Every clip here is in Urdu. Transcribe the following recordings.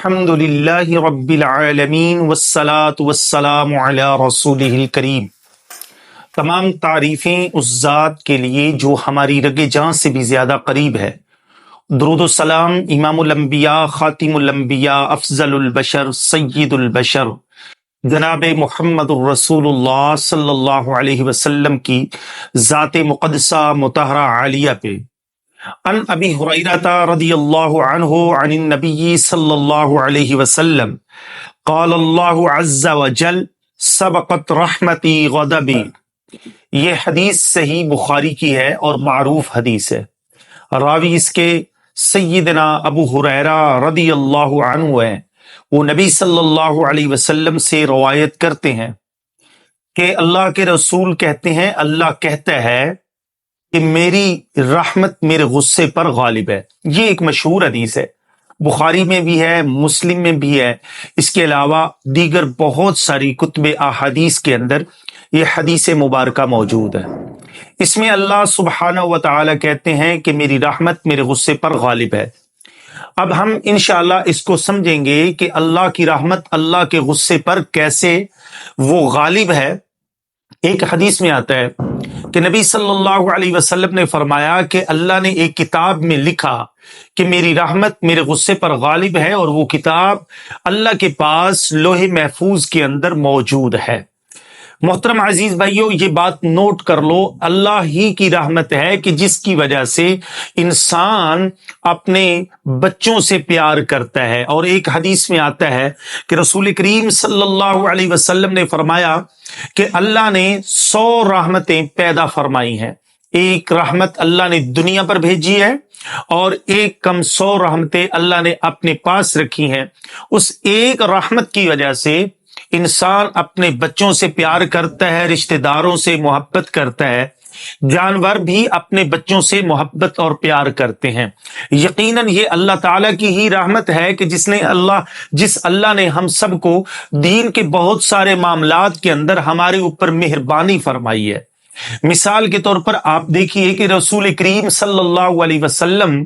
الحمد للہ رب العالمین والصلاة والسلام علی رسولہ الکریم۔ تمام تعریفیں اس ذات کے لیے جو ہماری رگ جاں سے بھی زیادہ قریب ہے۔ درود و سلام امام الانبیاء خاتم الانبیاء افضل البشر سید البشر جناب محمد الرسول اللہ صلی اللہ علیہ وسلم کی ذات مقدسہ مطہرہ عالیہ پہ۔ عن ابی ہریرہ رضی اللہ عنہ عن النبی صلی اللہ علیہ وسلم قال اللہ عز وجل سبقت رحمتی غضبی۔ یہ حدیث صحیح بخاری کی ہے اور معروف حدیث ہے۔ راوی اس کے سیدنا ابو ہریرہ رضی اللہ عنہ ہے۔ وہ نبی صلی اللہ علیہ وسلم سے روایت کرتے ہیں کہ اللہ کے رسول کہتے ہیں، اللہ کہتا ہے کہ میری رحمت میرے غصے پر غالب ہے۔ یہ ایک مشہور حدیث ہے، بخاری میں بھی ہے، مسلم میں بھی ہے، اس کے علاوہ دیگر بہت ساری کتب احادیث کے اندر یہ حدیث مبارکہ موجود ہے۔ اس میں اللہ سبحانہ و تعالی کہتے ہیں کہ میری رحمت میرے غصے پر غالب ہے۔ اب ہم انشاءاللہ اس کو سمجھیں گے کہ اللہ کی رحمت اللہ کے غصے پر کیسے وہ غالب ہے۔ ایک حدیث میں آتا ہے کہ نبی صلی اللہ علیہ وسلم نے فرمایا کہ اللہ نے ایک کتاب میں لکھا کہ میری رحمت میرے غصے پر غالب ہے، اور وہ کتاب اللہ کے پاس لوح محفوظ کے اندر موجود ہے۔ محترم عزیز بھائیو، یہ بات نوٹ کر لو، اللہ ہی کی رحمت ہے کہ جس کی وجہ سے انسان اپنے بچوں سے پیار کرتا ہے۔ اور ایک حدیث میں آتا ہے کہ رسول کریم صلی اللہ علیہ وسلم نے فرمایا کہ اللہ نے 100 رحمتیں پیدا فرمائی ہیں۔ ایک رحمت اللہ نے دنیا پر بھیجی ہے اور ایک کم 100 رحمتیں اللہ نے اپنے پاس رکھی ہیں۔ اس ایک رحمت کی وجہ سے انسان اپنے بچوں سے پیار کرتا ہے، رشتہ داروں سے محبت کرتا ہے، جانور بھی اپنے بچوں سے محبت اور پیار کرتے ہیں۔ یقیناً یہ اللہ تعالیٰ کی ہی رحمت ہے کہ جس اللہ نے ہم سب کو دین کے بہت سارے معاملات کے اندر ہمارے اوپر مہربانی فرمائی ہے۔ مثال کے طور پر آپ دیکھیے کہ رسول کریم صلی اللہ علیہ وسلم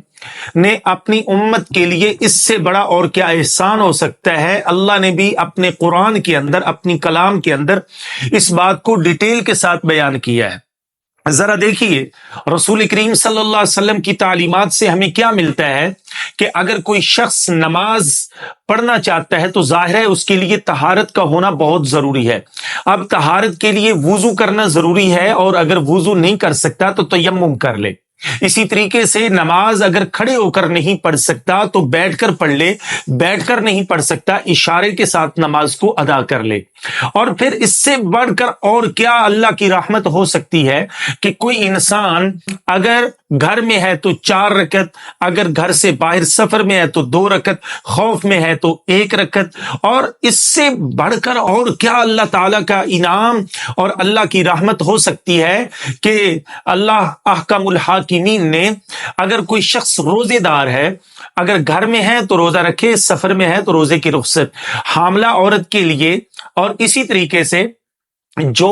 نے اپنی امت کے لیے اس سے بڑا اور کیا احسان ہو سکتا ہے۔ اللہ نے بھی اپنے قرآن کے اندر، اپنی کلام کے اندر اس بات کو ڈیٹیل کے ساتھ بیان کیا ہے۔ ذرا دیکھیے رسول کریم صلی اللہ علیہ وسلم کی تعلیمات سے ہمیں کیا ملتا ہے کہ اگر کوئی شخص نماز پڑھنا چاہتا ہے تو ظاہر ہے اس کے لیے طہارت کا ہونا بہت ضروری ہے۔ اب طہارت کے لیے وضو کرنا ضروری ہے، اور اگر وضو نہیں کر سکتا تو تیمم کر لے۔ اسی طریقے سے نماز اگر کھڑے ہو کر نہیں پڑھ سکتا تو بیٹھ کر پڑھ لے، بیٹھ کر نہیں پڑھ سکتا اشارے کے ساتھ نماز کو ادا کر لے۔ اور پھر اس سے بڑھ کر اور کیا اللہ کی رحمت ہو سکتی ہے کہ کوئی انسان اگر گھر میں ہے تو 4 رکعت، اگر گھر سے باہر سفر میں ہے تو 2 رکعت، خوف میں ہے تو 1 رکعت۔ اور اس سے بڑھ کر اور کیا اللہ تعالیٰ کا انعام اور اللہ کی رحمت ہو سکتی ہے کہ اللہ احکم الحاکمین نے اگر کوئی شخص روزے دار ہے، اگر گھر میں ہے تو روزہ رکھے، سفر میں ہے تو روزے کی رخصت، حاملہ عورت کے لیے، اور اسی طریقے سے جو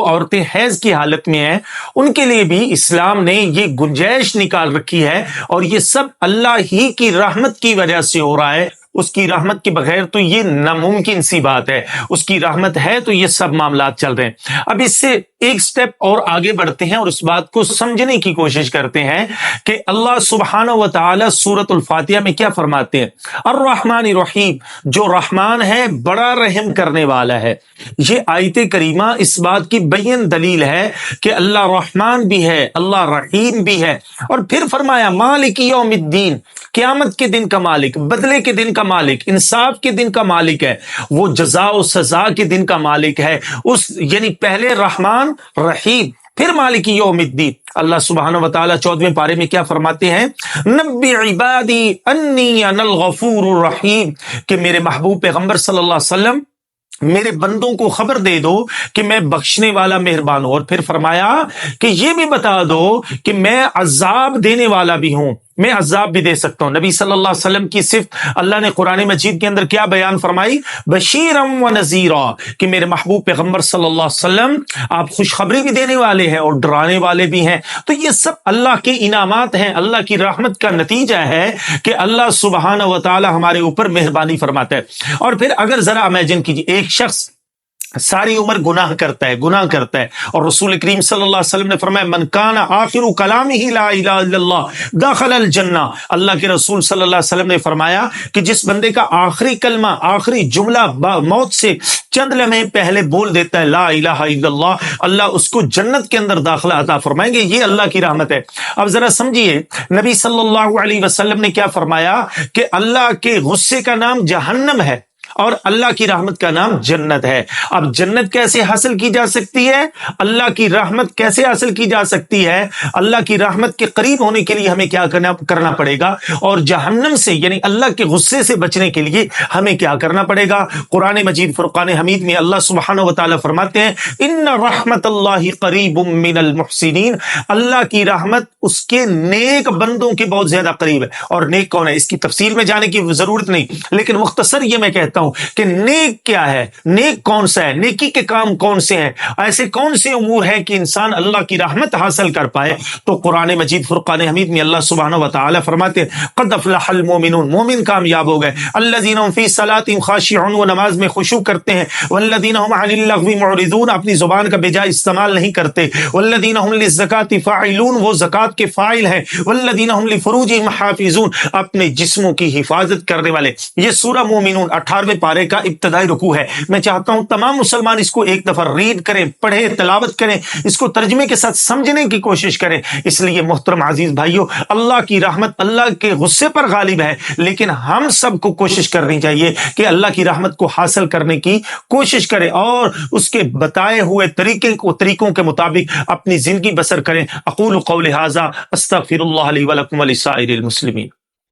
عورتیں حیض کی حالت میں ہیں ان کے لیے بھی اسلام نے یہ گنجائش نکال رکھی ہے۔ اور یہ سب اللہ ہی کی رحمت کی وجہ سے ہو رہا ہے۔ اس کی رحمت کے بغیر تو یہ ناممکن سی بات ہے، اس کی رحمت ہے تو یہ سب معاملات چل رہے ہیں۔ اب اس سے ایک سٹیپ اور آگے بڑھتے ہیں اور اس بات کو سمجھنے کی کوشش کرتے ہیں کہ اللہ سبحانہ و تعالی سورۃ الفاتحہ میں کیا فرماتے ہیں۔ الرحمن الرحیم، جو رحمان ہے بڑا رحم کرنے والا ہے۔ یہ آیت کریمہ اس بات کی بین دلیل ہے کہ اللہ رحمان بھی ہے، اللہ رحیم بھی ہے۔ اور پھر فرمایا مالک یوم الدین، قیامت کے دن کا مالک، بدلے کے دن کا مالک، انصاف کے دن کا مالک ہے، وہ جزا و سزا کے دن کا مالک ہے۔ یعنی پہلے رحمان رحیم، پھر مالک یوم الدین۔ اللہ سبحانہ و تعالیٰ 14ویں پارے میں کیا فرماتے ہیں؟ نبی عبادی انی انا الغفور الرحیم، کہ میرے محبوب پیغمبر صلی اللہ علیہ وسلم میرے بندوں کو خبر دے دو کہ میں بخشنے والا مہربان ہوں۔ اور پھر فرمایا کہ یہ بھی بتا دو کہ میں عذاب دینے والا بھی ہوں، میں عذاب بھی دے سکتا ہوں۔ نبی صلی اللہ علیہ وسلم کی صفت اللہ نے قرآن مجید کے اندر کیا بیان فرمائی؟ بشیرم و نذیرا، کہ میرے محبوب پیغمبر صلی اللہ علیہ وسلم آپ خوشخبری بھی دینے والے ہیں اور ڈرانے والے بھی ہیں۔ تو یہ سب اللہ کے انعامات ہیں، اللہ کی رحمت کا نتیجہ ہے کہ اللہ سبحانہ و تعالی ہمارے اوپر مہربانی فرماتا ہے۔ اور پھر اگر ذرا امیجن کیجیے، ایک شخص ساری عمر گناہ کرتا ہے اور رسول کریم صلی اللہ علیہ وسلم نے فرمایا من کان آخر کلامہ لا الہ الا اللہ دخل الجنہ۔ اللہ کے رسول صلی اللہ علیہ وسلم نے فرمایا کہ جس بندے کا آخری کلمہ، آخری جملہ موت سے چند لمحے پہلے بول دیتا ہے لا الہ الا اللہ، اللہ اس کو جنت کے اندر داخلہ عطا فرمائیں گے۔ یہ اللہ کی رحمت ہے۔ اب ذرا سمجھیے، نبی صلی اللہ علیہ وسلم نے کیا فرمایا کہ اللہ کے غصے کا نام جہنم ہے اور اللہ کی رحمت کا نام جنت ہے۔ اب جنت کیسے حاصل کی جا سکتی ہے؟ اللہ کی رحمت کیسے حاصل کی جا سکتی ہے؟ اللہ کی رحمت کے قریب ہونے کے لیے ہمیں کیا کرنا پڑے گا؟ اور جہنم سے یعنی اللہ کے غصے سے بچنے کے لیے ہمیں کیا کرنا پڑے گا؟ قرآن مجید فرقان حمید میں اللہ سبحانہ و تعالیٰ فرماتے ہیں ان رحمت اللہ قریب من المحسنین، اللہ کی رحمت اس کے نیک بندوں کے بہت زیادہ قریب ہے۔ اور نیک کون ہے اس کی تفصیل میں جانے کی ضرورت نہیں، لیکن مختصر یہ میں کہتا ہوں کہ نیک کیا ہے، نیک کون سا ہے، نیکی کے کام کون سے ہیں، ایسے کون سے امور ہیں کہ انسان اللہ کی رحمت حاصل کر پائے۔ تو قرآن مجید فرقان حمید میں اللہ سبحانہ و تعالی فرماتے ہیں قد افلح المؤمنون، مومن کامیاب ہو گئے، الذین هم فی صلاتهم خاشعون، وہ نماز میں خشوع کرتے ہیں، والذین هم عن اللغو معرضون، اپنی زبان کا بے جا استعمال نہیں کرتے، والذین هم للزکاة فاعلون، وہ زکات کے فاعل ہیں، والذین هم لفروجهم حافظون، اپنے جسموں کی حفاظت کرنے والے۔ یہ سورہ مومنون 18ویں پارے کا ابتدائی رکوع ہے۔ میں چاہتا ہوں تمام مسلمان اس کو ایک دفعہ ریڈ کریں، پڑھیں، تلاوت کریں، اس کو ترجمے کے ساتھ سمجھنے کی کوشش کریں۔ اس لیے محترم عزیز بھائیوں، اللہ کی رحمت اللہ کے غصے پر غالب ہے، لیکن ہم سب کو کوشش کرنی چاہیے کہ اللہ کی رحمت کو حاصل کرنے کی کوشش کریں اور اس کے بتائے ہوئے طریقوں کے مطابق اپنی زندگی بسر کریں۔ اقول قولی ھذا استغفر اللہ لی ولکم ولسائر المسلمین۔